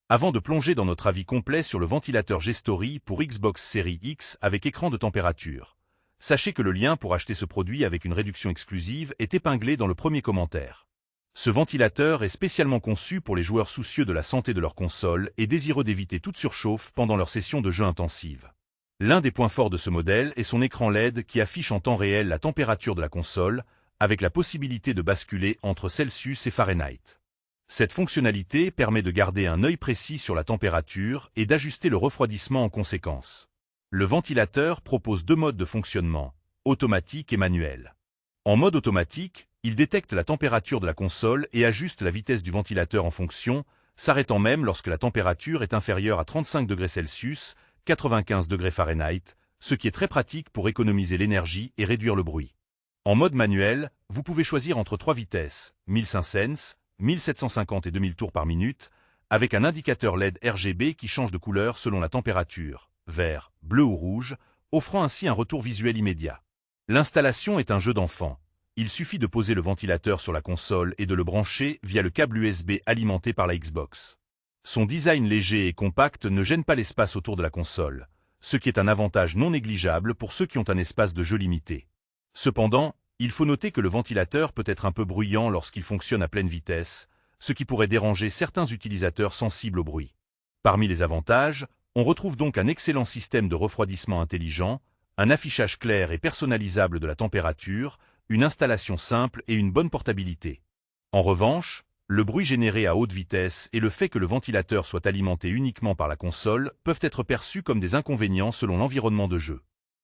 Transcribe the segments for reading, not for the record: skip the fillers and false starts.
Avant de plonger dans notre avis complet sur le ventilateur G-Story pour Xbox Series X avec écran de température, sachez que le lien pour acheter ce produit avec une réduction exclusive est épinglé dans le premier commentaire. Ce ventilateur est spécialement conçu pour les joueurs soucieux de la santé de leur console et désireux d'éviter toute surchauffe pendant leur session de jeu intensive. L'un des points forts de ce modèle est son écran LED qui affiche en temps réel la température de la console, avec la possibilité de basculer entre Celsius et Fahrenheit. Cette fonctionnalité permet de garder un œil précis sur la température et d'ajuster le refroidissement en conséquence. Le ventilateur propose deux modes de fonctionnement, automatique et manuel. En mode automatique, il détecte la température de la console et ajuste la vitesse du ventilateur en fonction, s'arrêtant même lorsque la température est inférieure à 35 degrés Celsius, 95 degrés Fahrenheit, ce qui est très pratique pour économiser l'énergie et réduire le bruit. En mode manuel, vous pouvez choisir entre trois vitesses, 1500, 1750 et 2000 tours par minute, avec un indicateur LED RGB qui change de couleur selon la température, vert, bleu ou rouge, offrant ainsi un retour visuel immédiat. L'installation est un jeu d'enfant. Il suffit de poser le ventilateur sur la console et de le brancher via le câble USB alimenté par la Xbox. Son design léger et compact ne gêne pas l'espace autour de la console, ce qui est un avantage non négligeable pour ceux qui ont un espace de jeu limité. Cependant, il faut noter que le ventilateur peut être un peu bruyant lorsqu'il fonctionne à pleine vitesse, ce qui pourrait déranger certains utilisateurs sensibles au bruit. Parmi les avantages, on retrouve donc un excellent système de refroidissement intelligent, un affichage clair et personnalisable de la température, une installation simple et une bonne portabilité. En revanche, le bruit généré à haute vitesse et le fait que le ventilateur soit alimenté uniquement par la console peuvent être perçus comme des inconvénients selon l'environnement de jeu.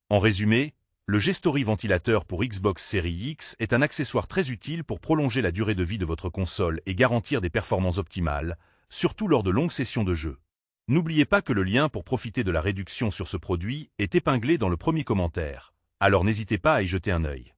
En résumé, le G-Story ventilateur pour Xbox Series X est un accessoire très utile pour prolonger la durée de vie de votre console et garantir des performances optimales, surtout lors de longues sessions de jeu. N'oubliez pas que le lien pour profiter de la réduction sur ce produit est épinglé dans le premier commentaire, alors n'hésitez pas à y jeter un œil.